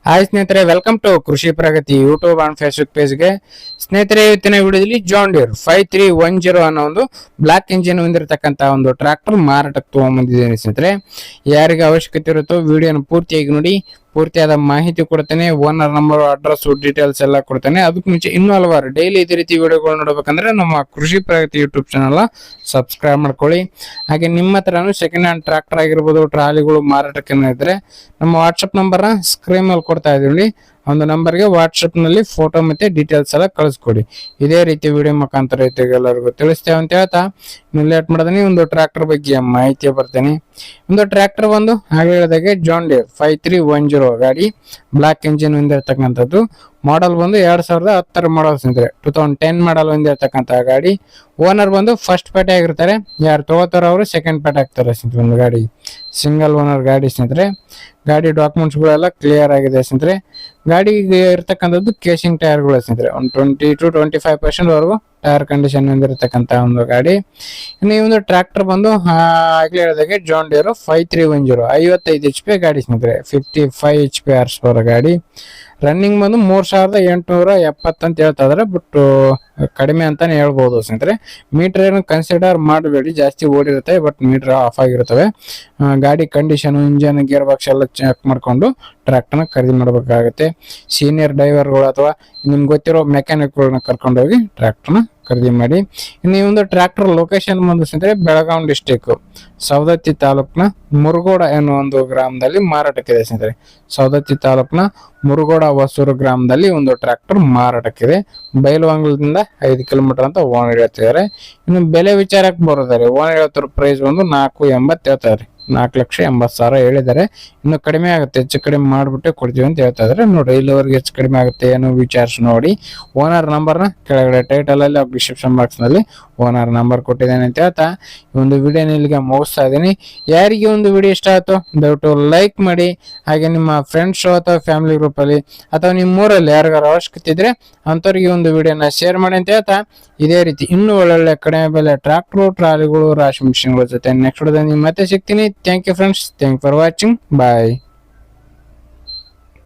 Hi ಸ್ನೇಹಿತರೆ, welcome to ಕೃಷಿ ಪ್ರಗತಿ YouTube and Facebook ಪೇಜ್ಗೆ. ಸ್ನೇಹಿತರೆ, ಇವತ್ತಿನ ವಿಡಿಯೋದಲ್ಲಿ ಜಾನ್ ಡೀರ್ 5310 ಅನ್ನೋ ಒಂದು ಬ್ಲಾಕ್ ಇಂಜಿನ್ ಹೊಂದಿರತಕ್ಕಂತ ಒಂದು ಟ್ರಾಕ್ಟರ್ ಮಾರಾಟಕ್ಕೆ ತಗೊಂಡ್ಬಂದಿದ್ದೇನೆ. ಸ್ನೇಹಿತರೆ, ಯಾರಿಗೆ ಅವಶ್ಯಕತೆ ಇರುತ್ತೋ ವಿಡಿಯೋನ ಪೂರ್ತಿಯಾಗಿ ನೋಡಿ. ಪೂರ್ತಿಯಾದ ಮಾಹಿತಿ ಕೊಡ್ತೇನೆ, ಓನರ್ ನಂಬರ್, ಅಡ್ರೆಸ್, ಡೀಟೇಲ್ಸ್ ಎಲ್ಲ ಕೊಡ್ತೇನೆ. ಅದಕ್ಕೆ ಮುಂಚೆ ಇನ್ನೂ ಹಲವಾರು ಡೈಲಿ ಇದೇ ರೀತಿ ವಿಡಿಯೋಗಳು ನೋಡಬೇಕಂದ್ರೆ ನಮ್ಮ ಕೃಷಿ ಪ್ರಗತಿ ಯೂಟ್ಯೂಬ್ ಚಾನಲ್ ಸಬ್ಸ್ಕ್ರೈಬ್ ಮಾಡ್ಕೊಳ್ಳಿ. ಹಾಗೆ ನಿಮ್ಮ ಹತ್ರನೂ ಸೆಕೆಂಡ್ ಹ್ಯಾಂಡ್ ಟ್ರಾಕ್ಟರ್ ಆಗಿರ್ಬೋದು, ಟ್ರಾಲಿಗಳು ಮಾರಾಟಕ್ಕೆ ಇದ್ರೆ ನಮ್ಮ ವಾಟ್ಸಪ್ ನಂಬರ್ ಸ್ಕ್ರೀನ್ ಮೇಲೆ ಕೊಡ್ತಾ ಇದೀವಿ. ಒಂದು ನಂಬರ್ಗೆ ವಾಟ್ಸಪ್ ನಲ್ಲಿ ಫೋಟೋ ಮತ್ತೆ ಡೀಟೇಲ್ಸ್ ಎಲ್ಲ ಕಳಿಸ್ಕೊಡಿ. ಇದೇ ರೀತಿ ವಿಡಿಯೋ ಮುಖಾಂತರ ಎಲ್ಲರಿಗೂ ತಿಳಿಸ್ತೇವೆ ಅಂತ ಹೇಳ್ತಾ ಲೇಟ್ ಮಾಡಿದ್ರೆ ಒಂದು ಟ್ರಾಕ್ಟರ್ ಬಗ್ಗೆ ಮಾಹಿತಿ ಬರ್ತೇನೆ. ಒಂದು ಟ್ರಾಕ್ಟರ್ ಬಂದು ಹಾಗೆ ಹೇಳಿದಾಗೆ ಜಾನ್ ಡೀರ್ 5310 ಗಾಡಿ ಬ್ಲಾಕ್ ಇಂಜಿನ್ ಹೊಂದಿರತಕ್ಕಂಥದ್ದು. ಮಾಡಲ್ ಬಂದು 2010 ಮಾಡಲ್ ಸ್ನೇಹಿತರೆ, 2010 ಮಾಡಲ್ ಹೊಂದಿರತಕ್ಕಂಥ ಗಾಡಿ. ಓನರ್ ಬಂದು ಫಸ್ಟ್ ಪೇಟೆ ಆಗಿರ್ತಾರೆ, ಯಾರು ತಗೋತಾರ ಅವರು ಸೆಕೆಂಡ್ ಪೇಟೆ ಆಗ್ತಾರೆ ಸ್ನೇಹಿತರೆ. ಒಂದು ಗಾಡಿ ಸಿಂಗಲ್ ಓನರ್ ಗಾಡಿ ಸ್ನೇಹಿತರೆ. ಗಾಡಿ ಡಾಕ್ಯುಮೆಂಟ್ಸ್ ಗಳೆಲ್ಲ ಕ್ಲಿಯರ್ ಆಗಿದೆ ಸ್ನೇಹಿತರೆ. ಗಾಡಿಗೆ ಇರ್ತಕ್ಕಂಥದ್ದು ಕೇಸಿಂಗ್ ಟೈರ್ಗಳು ಸ್ನೇಹಿತರೆ, ಒಂದು 20 to 25% ವರೆಗೂ ಟೈರ್ ಕಂಡೀಷನ್ ಹೊಂದಿರತಕ್ಕಂತ ಒಂದು ಗಾಡಿ. ಇನ್ನು ಈ ಒಂದು ಟ್ರಾಕ್ಟರ್ ಬಂದು ಆಗ್ಲೇ ಹೇಳಿದಾಗೆ ಜಾನ್ ಡೀರ್ 5310 55 HP ಗಾಡಿ ಸ್ನೇಹಿತರೆ, 55 HP ಹಾರ್ಸ್ ಪವರ್ ಗಾಡಿ. ರನ್ನಿಂಗ್ ಬಂದು 3870 ಅಂತ ಹೇಳ್ತಾ ಇದಾರೆ, ಬಟ್ ಕಡಿಮೆ ಅಂತಾನೆ ಹೇಳ್ಬೋದು ಸ್ನೇಹಿತರೆ. ಮೀಟರ್ ಏನು ಕನ್ಸಿಡರ್ ಮಾಡಬೇಡಿ, ಜಾಸ್ತಿ ಓಡಿರುತ್ತೆ, ಬಟ್ ಮೀಟರ್ ಆಫ್ ಆಗಿರ್ತವೆ. ಗಾಡಿ ಕಂಡೀಷನ್, ಇಂಜನ್, ಗೇರ್ ಬಾಕ್ಸ್ ಎಲ್ಲ ಚೆಕ್ ಮಾಡ್ಕೊಂಡು ಟ್ರಾಕ್ಟರ್ನ ಖರೀದಿ ಮಾಡಬೇಕಾಗುತ್ತೆ. ಸೀನಿಯರ್ ಡ್ರೈವರ್ಗಳು ಅಥವಾ ನಿಮ್ಗೆ ಗೊತ್ತಿರೋ ಮೆಕ್ಯಾನಿಕ್ಗಳನ್ನ ಕರ್ಕೊಂಡೋಗಿ ಟ್ರಾಕ್ಟರ್ನ ಖರೀದಿ ಮಾಡಿ. ಇನ್ನು ಈ ಒಂದು ಟ್ರಾಕ್ಟರ್ ಲೊಕೇಶನ್ ಬಂದು ಸ್ನೇಹಿತರೆ ಬೆಳಗಾವಿ ಡಿಸ್ಟಿಕ್ ಸವದತ್ತಿ ತಾಲೂಕ್ನ ಮುರುಗೋಡ ಎನ್ನುವ ಒಂದು ಗ್ರಾಮದಲ್ಲಿ ಮಾರಾಟಕ್ಕಿದೆ ಸ್ನೇಹಿತರೆ. ಸವದತ್ತಿ ತಾಲೂಕ್ನ ಮುರುಗೋಡ ಹೊಸೂರು ಗ್ರಾಮದಲ್ಲಿ ಒಂದು ಟ್ರಾಕ್ಟರ್ ಮಾರಾಟಕ್ಕಿದೆ. ಬೈಲುವಂಗಲದಿಂದ 5 ಕಿಲೋಮೀಟರ್ ಅಂತ ಓನರ್ ಹೇಳ್ತಿದ್ದಾರೆ. ಇನ್ನು ಬೆಲೆ ವಿಚಾರಕ್ಕೆ ಬರೋದಾರೆ, ಓನರ್ ಹೇಳ್ತಿರೋ ಪ್ರೈಸ್ ಒಂದು 480 ಹೇಳ್ತಾರೆ, 4,80,000 ಹೇಳಿದ್ದಾರೆ. ಇನ್ನು ಕಡಿಮೆ ಆಗುತ್ತೆ, ಹೆಚ್ಚು ಕಡಿಮೆ ಮಾಡ್ಬಿಟ್ಟು ಕೊಡ್ತೀವಿ ಅಂತ ಹೇಳ್ತಾ ಇದಾರೆ. ನೋಡ್ರಿ, ಇಲ್ಲಿವರೆಗೆ ಹೆಚ್ಚು ಕಡಿಮೆ ಆಗುತ್ತೆ ಏನು ವಿಚಾರಿಸಿ ನೋಡಿ. ಓನರ್ ನಂಬರ್ನ ಕೆಳಗಡೆ ಟೈಟಲ್ ಅಲ್ಲಿ ಡಿಸ್ಕ್ರಿಪ್ಷನ್ ಬಾಕ್ಸ್ ನಲ್ಲಿ ಓನರ್ ನಂಬರ್ ಕೊಟ್ಟಿದ್ದೇನೆ ಅಂತ ಹೇಳ್ತಾ ಒಂದು ವಿಡಿಯೋನ ಇಲ್ಲಿಗೆ ಮುಗಿಸ್ತಾ ಇದ್ದೀನಿ. ಯಾರಿಗೆ ಒಂದು ವಿಡಿಯೋ ಇಷ್ಟ ಆಯ್ತು ದಯವಿಟ್ಟು ಲೈಕ್ ಮಾಡಿ. ಹಾಗೆ ನಿಮ್ಮ ಫ್ರೆಂಡ್ಸ್ ಅಥವಾ ಫ್ಯಾಮಿಲಿ ಗ್ರೂಪ್ ಅಲ್ಲಿ ಅಥವಾ ನಿಮ್ಮ ಊರಲ್ಲಿ ಯಾರಿಗಾರ ಅವಶ್ಯಕತೆ ಇದ್ರೆ ಅಂತವ್ರಿಗೆ ಒಂದು ವಿಡಿಯೋನ ಶೇರ್ ಮಾಡಿ ಅಂತ ಹೇಳ್ತಾ ಇದೇ ರೀತಿ ಇನ್ನೂ ಒಳ್ಳೊಳ್ಳೆ ಕಡಿಮೆ ಬೆಲೆ ಟ್ರಾಕ್ಟರ್, ಟ್ರಾಲಿಗಳು, ರಾಶಿ ಮಿಷಿನ್ಗಳ ಜೊತೆ ನೆಕ್ಸ್ಟ್ ವಿಡಿಯೋದಲ್ಲಿ ಮತ್ತೆ ಸಿಗ್ತೀನಿ. Thank you friends, thank for watching, bye.